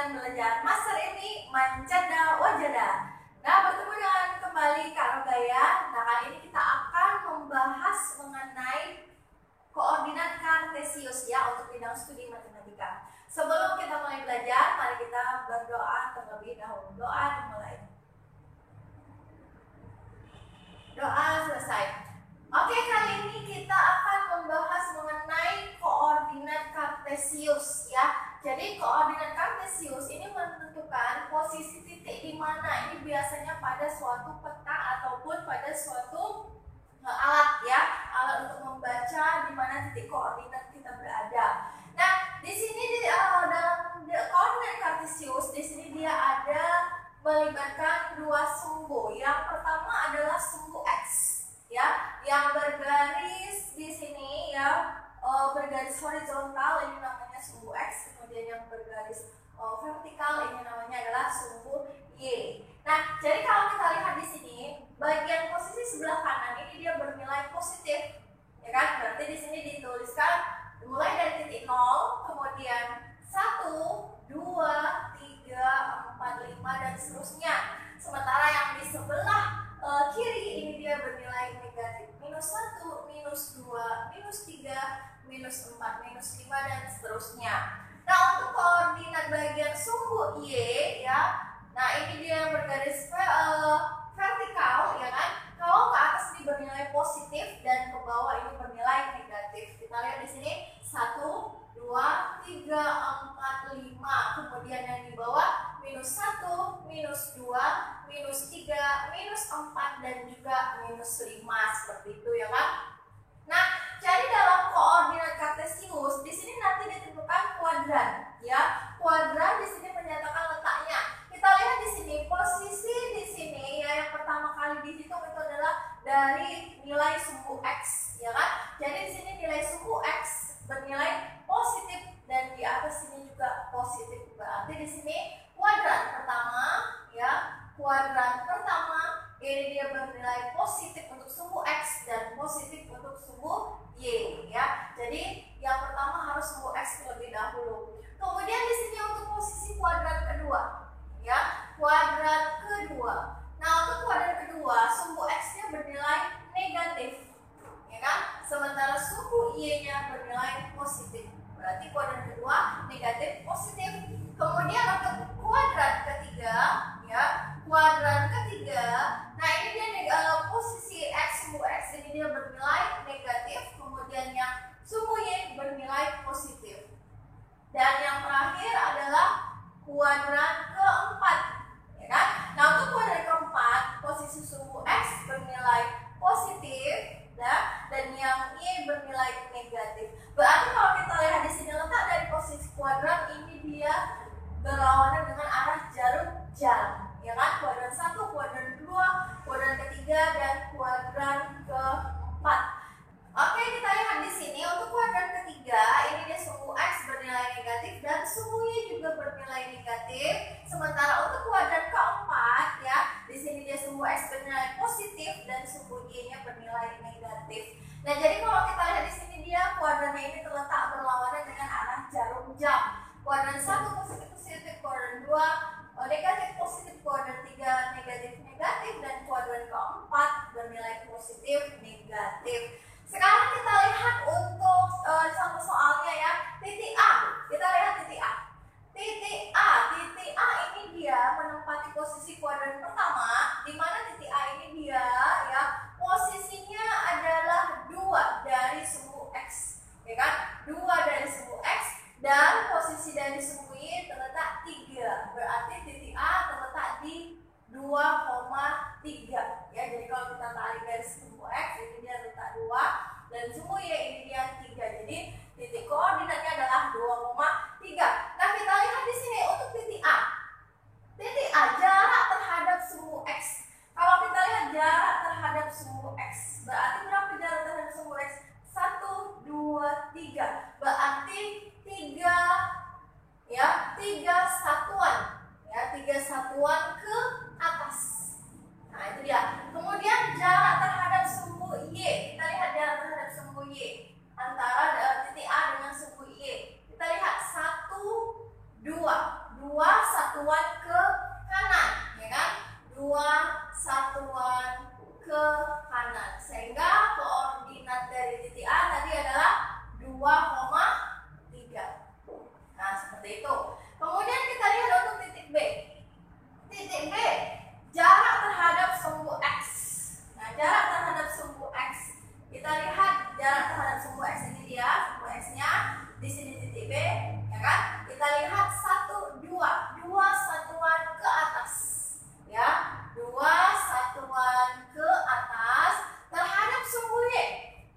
dengan belajar Master ini Manjada Wajada. Nah, bertemu dengan kembali Kak Rogaya. Nah, kali ini kita akan membahas mengenai koordinat kartesius ya untuk bidang studi matematika. Sebelum kita mulai belajar, mari kita berdoa terlebih dahulu. Doa dimulai. Doa selesai. Oke, kali ini kita akan membahas mengenai koordinat kartesius ya. Jadi koordinat kartesius ini menentukan posisi titik di mana ini biasanya pada suatu peta ataupun pada suatu alat ya, alat untuk membaca di mana titik koordinat kita berada. Nah, di sini dalam koordinat kartesius di sini dia ada melibatkan dua sumbu. Yang pertama adalah sumbu x ya, yang bergaris di sini ya, bergaris horizontal ini namanya sumbu x, kemudian yang bergaris vertikal ini namanya adalah sumbu y. Nah, jadi kalau kita lihat di sini bagian posisi sebelah kanan ini dia bernilai positif, ya kan? Berarti di sini dituliskan mulai dari titik 0, kemudian 1, 2, 3, 4, 5 dan seterusnya. Sementara yang di sebelah kiri ini dia bernilai negatif, minus 1, minus 2, minus 3, minus 4, minus 5 dan seterusnya. Nah, untuk koordinat bagian sumbu Y ya, nah ini dia bergaris vertikal ya kan. Kalau ke atas ini bernilai positif dan ke bawah ini bernilai negatif. Kita lihat di sini 1, 2, 3, 4, 5. Kemudian yang di bawah minus 1, minus 2, minus 3, minus 4 dan juga minus 5 seperti itu ya kan. Nah, jadi dalam koordinat kartesius di sini nanti ditentukan kuadran ya. Kuadran di sini menyatakan letaknya. Kita lihat di sini posisi di sini ya, yang pertama kali dihitung itu adalah dari nilai sumbu x ya kan. Jadi di sini nilai sumbu x bernilai positif dan di atas sini juga positif. Berarti di sini kuadran pertama ya, kuadran pertama ini dia bernilai positif untuk sumbu x dan positif untuk sumbu y ya. Jadi yang pertama harus sumbu x terlebih dahulu. Kemudian di sini untuk posisi kuadran kedua ya, kuadran kedua. Nah, untuk kuadran kedua sumbu x-nya bernilai negatif ya kan, sementara sumbu y-nya bernilai positif. Berarti kuadran kedua negatif positif. Kemudian untuk kuadran ketiga ya, kuadran ketiga, nah ini dia posisi x, sumbu x ini dia bernilai negatif, kemudian yang sumbu y bernilai positif. Dan yang terakhir adalah kuadran keempat ya kan. Nah, untuk kuadran keempat posisi sumbu x bernilai positif dan yang y bernilai negatif. Berarti kalau kita lihat di sini letak dari posisi kuadran ini dia berlawanan dengan arah jarum jam ya kan. Kuadran 1, kuadran 2, kuadran ketiga dan kuadran keempat. Oke, kita lihat di sini untuk kuadran ketiga ini dia sumbu x bernilai negatif dan sumbu y juga bernilai negatif. Sementara untuk kuadran keempat ya, di sini dia sumbu x bernilai positif dan sumbu y-nya bernilai negatif. Nah, jadi kalau kita lihat di sini dia kuadrannya ini terletak berlawanan dengan arah jarum jam. Kuadran 1 positif, kuadran 2 negatif positif, kuadran 3 negatif negatif dan kuadran keempat bernilai positif negatif. Sekarang kita lihat untuk contoh soalnya ya, titik A. Kita lihat titik A. Titik A ini dia menempati posisi kuadran pertama, di mana titik A ini dia ya posisinya adalah 2 dari sumbu x, ya kan? 2 dari sumbu x dan posisi dari sumbu y terletak 3. Berarti titik A terletak di 2,3 ya. Jadi kalau kita tarik dari sumbu x ini dia letak 2 dan sumbu y ini dia 3. Jadi titik koordinatnya adalah 2,3. Nah, kita lihat di sini untuk titik A. Titik A jarak terhadap sumbu x. Kalau kita lihat jarak terhadap sumbu x, berarti berapa jarak terhadap sumbu x? 1, 2, 3. Berarti 3 ya, 3 satuan ya, 3 satuan ke atas. Nah, itu dia. Kemudian jarak terhadap sumbu y. Kita lihat jarak terhadap sumbu y antara titik A dengan sumbu y. Kita lihat 1, 2. 2 satuan ke kanan, ya kan? 2 satuan ke kanan. Sehingga koordinat dari titik A tadi adalah 2,3. Nah, seperti itu. Kemudian kita lihat untuk titik B. Titik B, jarak terhadap sumbu X. Nah, jarak terhadap sumbu X. Kita lihat jarak terhadap sumbu X ini dia, sumbu X-nya di sini titik B, ya kan? Kita lihat 1, 2 satuan ke atas. Ya, 2 satuan ke atas terhadap sumbu Y.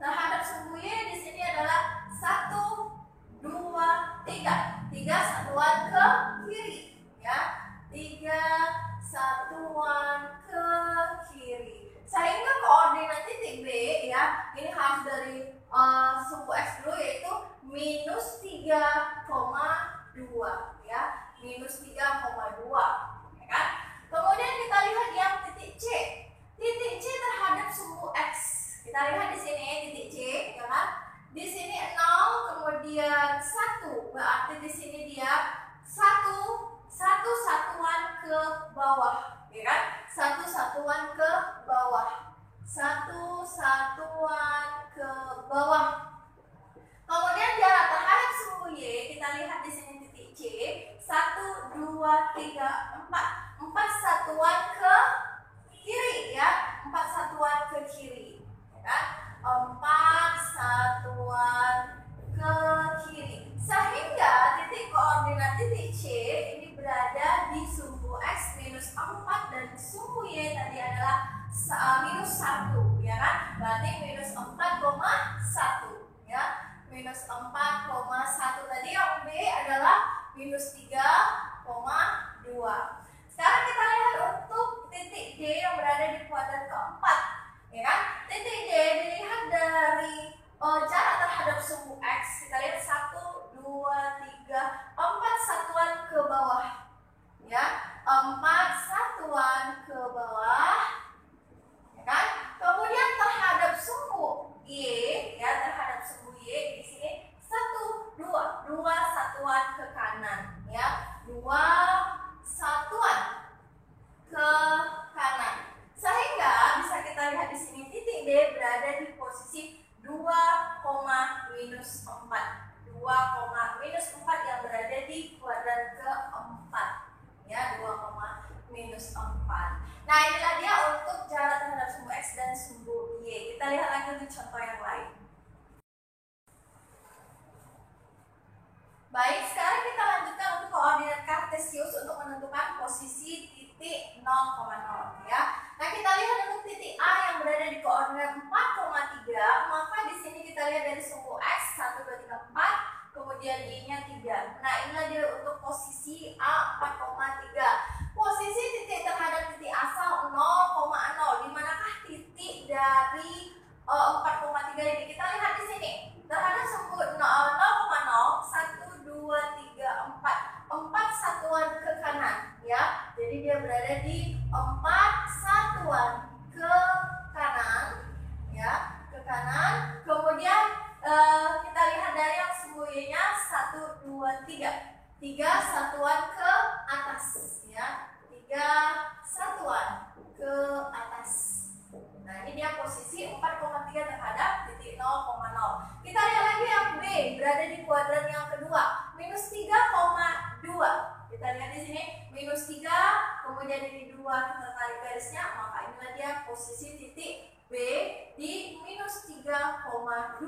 Terhadap sumbu Y di sini adalah 1, 2, 3. 3 satuan ke kiri, ya. 3 satuan ke kiri. Sehingga koordinat titik B, ya, ini harus dari sumbu X dulu, yaitu minus 3,2, ya, minus 3,2, ya kan? Kemudian kita lihat yang titik C. Titik C terhadap sumbu X. Kita lihat di sini titik C, ya kan? Di sini 0, kemudian 1. Berarti di sini dia 1 satuan ke bawah, ya kan? 1 satuan ke bawah. 1 satuan ke bawah. Kemudian jarak terhadap sumbu Y, kita lihat di sini titik C, 1, 2, 3, 4. 4 satuan ke kiri, ya. 4 satuan ke kiri, ya kan? 4 satuan ke kiri. Sehingga titik koordinat titik C ini berada di sumbu X minus 4 dan sumbu Y tadi adalah minus 1, ya kan? Berarti minus 4,1, ya. Minus 4,1 tadi, yang B adalah minus 3,2. Sekarang kita lihat untuk titik D yang berada di kuadran keempat, ya kan? Titik D dilihat dari jarak terhadap sumbu X. Kita lihat 1, 2, 3, 4 satuan ke bawah, ya. 4 satuan ke bawah, ya kan? Kemudian terhadap sumbu Y, ya, terhadap sumbu Y di sini 1, 2 satuan ke kanan, ya. 2 satuan ke kanan. Sehingga bisa kita lihat di sini titik D berada di posisi 2, minus 4. 2, minus 4 yang berada di kuadran keempat, ya. 2, minus 4. Nah, inilah dia untuk jarak terhadap sumbu X dan sumbu Y. Kita lihat lagi untuk contoh yang lain. Baik, sekarang kita lanjutkan untuk koordinat kartesius untuk menentukan posisi titik 0,0, ya. Nah, kita lihat untuk titik A yang berada di koordinat 4,3, maka di sini kita lihat dari sumbu X 1, 2, 3, 4, kemudian Y-nya 3. Nah, inilah dia untuk posisi A 4,3. Posisi titik terhadap titik asal 0,0. Di manakah titik dari 4,3 ini? Kita lihat di sini. Terhadap sumbu 0,0, 1, 2, 3, 4. 4 satuan ke kanan, ya. Jadi dia berada di 4 satuan ke kanan, ya, ke kanan. Kemudian kita lihat dari yang sumbu Y-nya 1, 2, 3. 3 satuan ke atas, ya. 3 satuan ke atas. Nah, ini dia posisi 4,3 terhadap titik 0,0. Kita lihat lagi yang B berada di kuadran yang kedua, minus 3,2. Kita lihat di sini minus 3, kemudian ini 2 kita tarik garisnya, maka inilah dia posisi titik B di minus 3,2.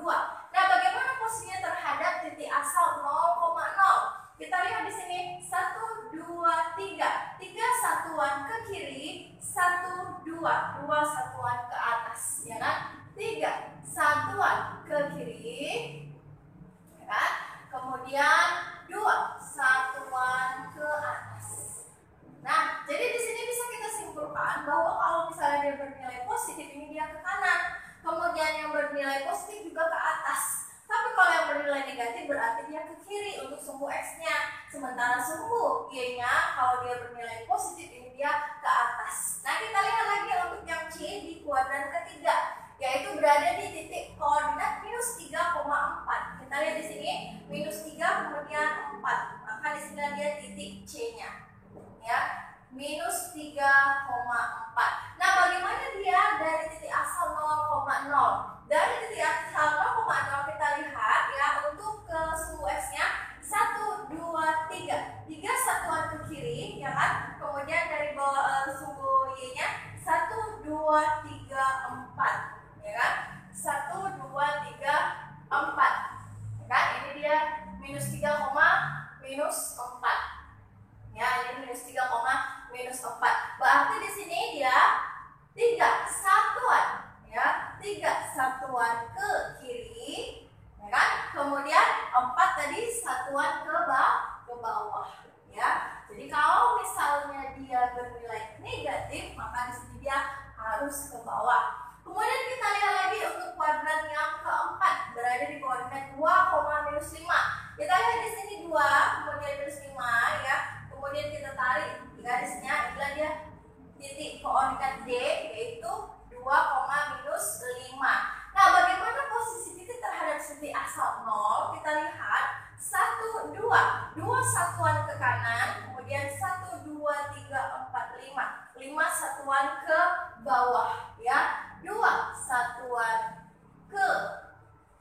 Nah, bagaimana posisinya terhadap titik asal 0,0? Kita lihat di sini 1, 2, 3. 3 satuan ke kiri, 1, 2. 2 satuan ke atas, ya kan? 3 satuan ke kiri, ya kan? Kemudian 2 satuan ke atas. Nah, jadi di sini bisa kita simpulkan bahwa kalau misalnya dia bernilai positif, ini dia ke kanan. Kemudian yang bernilai positif juga ke atas. Tapi kalau yang bernilai negatif berarti dia ke kiri untuk sumbu X-nya. Sementara sumbu Y-nya kalau dia bernilai positif, ini dia ke atas. Nah, kita lihat lagi untuk yang C di kuadran ketiga, yaitu berada di titik koordinat minus 3,4. Kita lihat di sini minus 3 kemudian 4. Maka di sini dia titik C. minus 3,4. Nah, bagaimana dia dari titik asal 0,0? Dari titik asal 0,0 kita lihat ya, untuk ke sumbu X-nya 1, 2, 3. 3 satuan ke kiri, ya kan? Kemudian dari bawah sumbu Y-nya 1, 2, 3, 4. Ya kan? 1, 2, 3, 4. Ya kan? Ini dia minus 3, minus 4. Ya, ini minus 3, minus 4. Berarti di sini dia 3 satuan, ya, 3 satuan ke kiri, ya kan? Kemudian 4 tadi satuan ke bawah, ya. Jadi kalau misalnya dia bernilai negatif, maka di sini dia harus ke bawah. Kemudian kita lihat lagi untuk kuadrat yang keempat, berada di koordinat 2, minus 5. Kita lihat di sini 2, kemudian minus 5, ya. Kemudian kita tarik garisnya, inilah dia titik koordinat D, yaitu 2, minus 5. Nah, bagaimana posisi titik terhadap titik asal 0? Kita lihat 1, 2. 2 satuan ke kanan, kemudian 1, 2, 3, 4, 5. 5 satuan ke bawah, ya. 2 satuan ke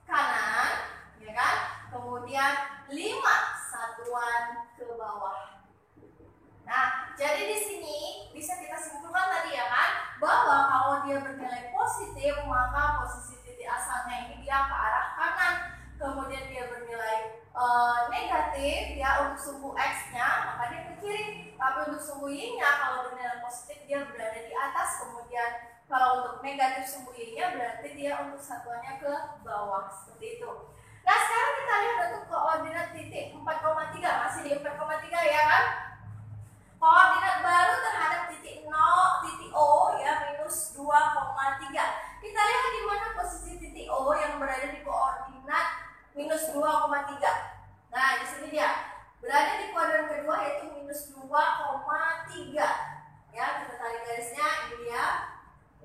kanan, ya kan? Kemudian 5 satuan ke bawah. Nah, jadi di sini bisa kita simpulkan tadi ya kan, bahwa kalau dia bernilai positif, maka posisi titik asalnya ini dia ke arah kanan. Kemudian dia bernilai negatif ya untuk sumbu X-nya, maka dia ke kiri. Tapi untuk sumbu Y-nya kalau bernilai positif dia berada di atas. Kemudian kalau untuk negatif sumbu Y-nya berarti dia untuk satuannya ke bawah, seperti itu. Nah, sekarang kita lihat untuk koordinat titik 4,3, masih di 4,3 ya kan? Koordinat baru terhadap titik 0, titik O ya, minus 2,3. Kita lihat di mana posisi titik O yang berada di koordinat minus 2,3. Nah, di sini dia berada di kuadran kedua, yaitu minus 2,3. Ya, kita tarik garisnya, ini dia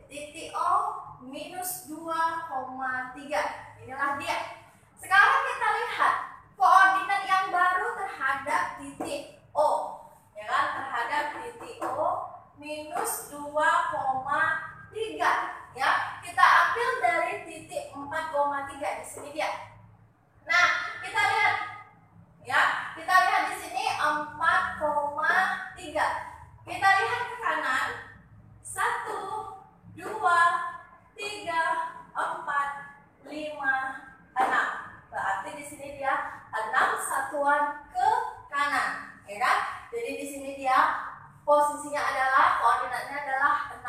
titik O minus 2,3. Inilah dia. Sekarang kita lihat koordinat yang baru terhadap titik O. Ya kan, terhadap titik O minus 2,3. Ya, kita ambil dari titik 4,3 di sini dia. Nah, kita lihat ya, kita lihat di sini 4,3. Kita lihat ke kanan 1, 2, 3, 4, 5, 6. Berarti di sini dia 6 satuan ke kanan, ya kan? Jadi di sini dia posisinya adalah, koordinatnya adalah 6,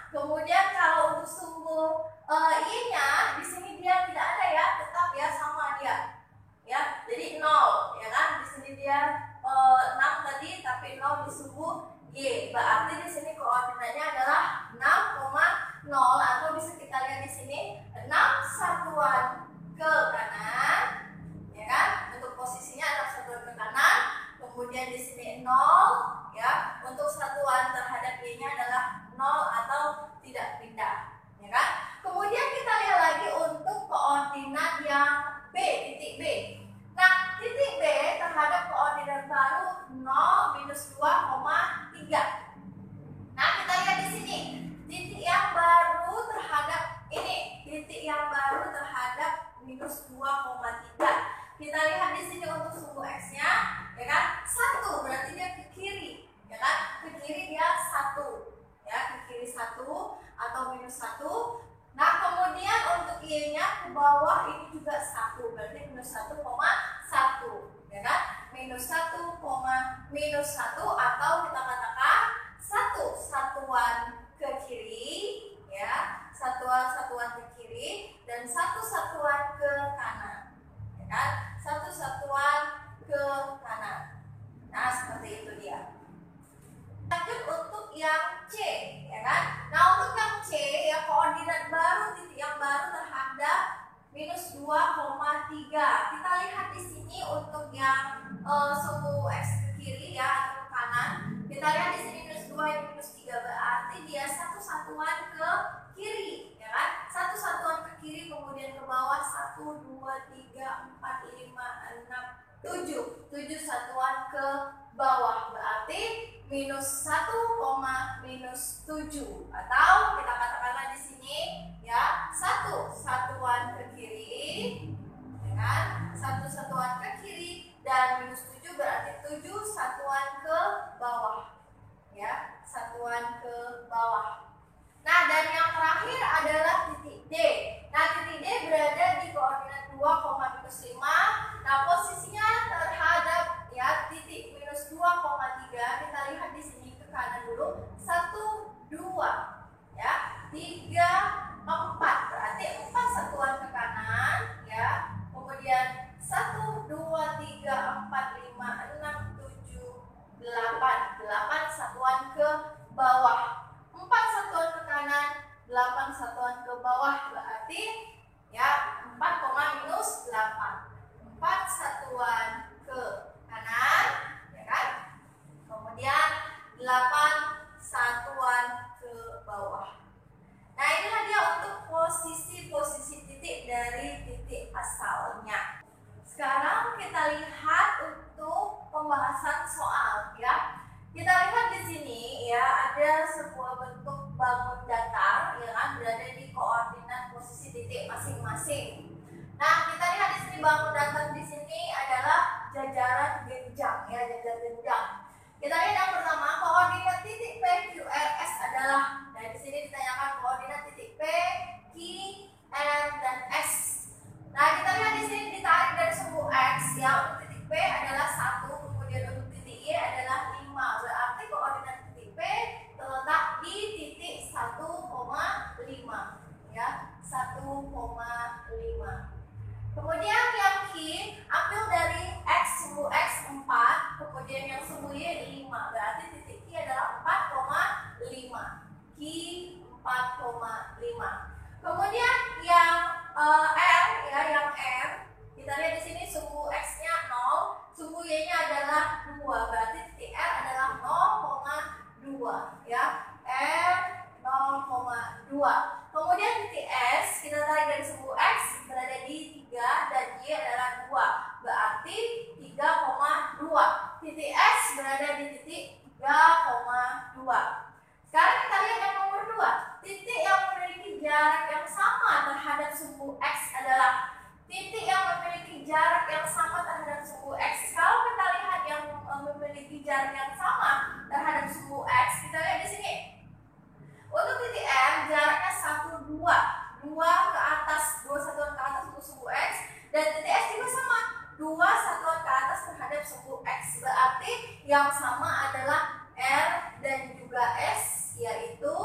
kemudian kalau untuk sumbu Y-nya di sini dia tidak ada ya, tetap ya sama dia. Ya, jadi 0, ya kan? Di sini dia 6 tadi tapi 0 di sumbu Y. Berarti di sini koordinatnya adalah 6,0, atau bisa kita lihat di sini 6 satuan ke kanan, ya kan? Untuk posisinya 6 satuan ke kanan. Kemudian di sini 0, ya. Untuk satuan terhadap Y-nya adalah 0 atau tidak pindah, ya kan? Kemudian kita lihat lagi untuk koordinat yang B, titik B. Nah, titik B terhadap koordinat baru 0, minus 2,3. Nah, kita lihat di sini titik yang baru terhadap ini, titik yang baru terhadap minus 2,3. Kita lihat di sini untuk sumbu X-nya, ya kan? 1 berarti dia ke kiri, ya kan? Ke kiri dia 1, ya, ke kiri 1 atau minus 1. Nah, kemudian untuk Y-nya ke bawah ini juga 1, berarti minus 1,1, ya kan? Minus 1, minus 1, atau kita katakan 1 satuan ke kiri, ya, satuan ke kiri, dan 1 satuan ke kanan, ya kan? 1 satuan ke kanan. Nah, seperti itu dia. Lanjut untuk yang C, ya kan? Nah, untuk yang C ya, koordinat baru, titik yang baru terhadap minus 2,3. Kita lihat di sini untuk yang sumbu X ke kiri ya, atau ke kanan. Kita lihat di sini minus 2 ini minus 3, berarti dia 1 satuan ke kiri, ya kan? 1 satuan ke kiri, kemudian ke bawah 1, 2, 3, 4, 5, 6, 7. 7 satuan ke bawah, berarti minus 1, minus 7, atau kita katakanlah di sini ya 1 satuan ke kiri, ya kan? 1 satuan ke kiri dan minus 7 berarti 7 satuan ke bawah, ya, satuan ke bawah. Nah, dan yang terakhir adalah titik D. Nah, titik D berada di koordinat 2, minus 5. Nah, posisinya terhadap ya titik minus 2,3. Kita lihat di sini ke kanan dulu. 1, 2, ya, 3, 4. Berarti 4 satuan ke kanan, ya. Kemudian 1, 2, 3, 4, 5, 6, 7, 8. 8 satuan ke bawah. 4 satuan ke kanan, 8 satuan ke bawah, berarti ya 4, minus 8. 4 satuan ke kanan, ya kan? Kemudian 8 satuan ke bawah. Nah, inilah dia untuk posisi-posisi titik dari titik asalnya. Sekarang kita lihat untuk pembahasan soal, ya. Kita lihat di sini ya, ada sebuah bentuk bangun datar yang berada di koordinat posisi titik masing-masing. Nah, kita lihat di sini bangun datar di sini adalah jajaran genjang, ya, jajar genjang. Kita lihat yang pertama, koordinat titik P, Q, R, S adalah. Nah, di sini ditanyakan koordinat titik P, Q, R, dan S. Nah, kita lihat di sini ditarik dari sumbu X, ya, untuk titik P adalah 1, kemudian untuk titik Y adalah 5. Berarti koordinat titik P terletak di titik 1,5, ya, 1,5. Kemudian yang Q ambil dari X, sumbu X 4, kemudian yang sumbu Y 5. Berarti titik Q adalah 4,5. Q 4,5. Kemudian yang R, ya, yang R, kita lihat di sini sumbu X-nya 0, sumbu Y-nya adalah 2. Berarti titik R adalah 0,2, ya. R 0,2. Kemudian titik S kita tarik dari sumbu X berada di 3 dan Y adalah 2. Berarti 3,2. Titik S berada di titik 3,2. Sekarang kita lihat yang nomor 2. Titik yang memiliki jarak yang sama terhadap sumbu X adalah. Titik yang memiliki jarak yang sama terhadap sumbu X. Kalau kita lihat yang memiliki jarak yang sama terhadap sumbu X, kita lihat di sini. Untuk titik M jaraknya 1, 2. 2 ke atas, 2 satuan ke atas untuk sumbu X. Dan titik S juga sama, 2 satuan ke atas terhadap sumbu X. Berarti yang sama adalah R dan juga S, yaitu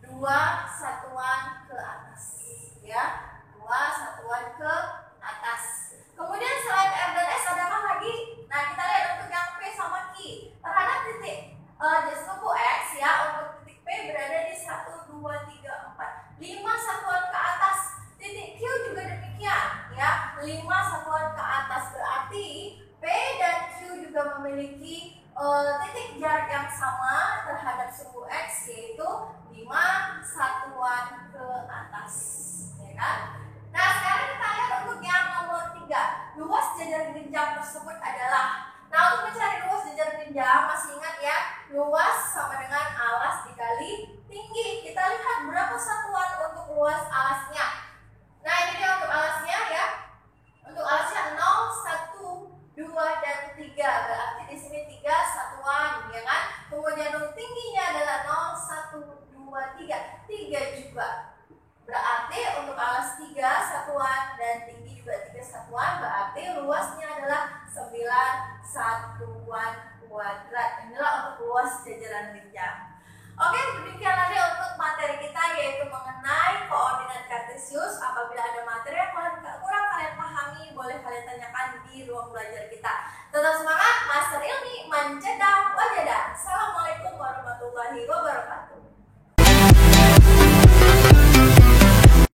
2 satuan ke atas, ya. 2 satuan ke atas. Kemudian selain R dan S adakah lagi? Nah, kita lihat untuk yang P sama Q. Terhadap titik sumbu X, ya, untuk titik P berada di 1, 2, 3, 4. 5 satuan ke atas. Titik Q juga demikian, ya. 5 satuan ke atas. Berarti P dan Q juga memiliki titik jarak yang sama terhadap sumbu X, yaitu 5 satuan ke atas, ya kan? Nah, sekarang kita lihat untuk yang nomor 3. Luas jajar genjang tersebut adalah. Nah, untuk mencari luas jajar genjang, masih ingat ya, luas sama dengan alas dikali tinggi. Kita lihat berapa satuan untuk luas alasnya. Nah, ini dia untuk alasnya, ya. Untuk alasnya 0, 1, 2, dan 3. Berarti di sini 3 satuan, ya kan? Kemudian untuk tingginya adalah 0, 1, 2, 3. 3 juga. Berarti untuk alas 3 satuan dan tinggi juga 3 satuan, berarti luasnya adalah 9 satuan kuadrat. Inilah untuk luas jajaran genjang. Oke, demikian tadi untuk materi kita, yaitu mengenai koordinat kartesius. Apabila ada materi yang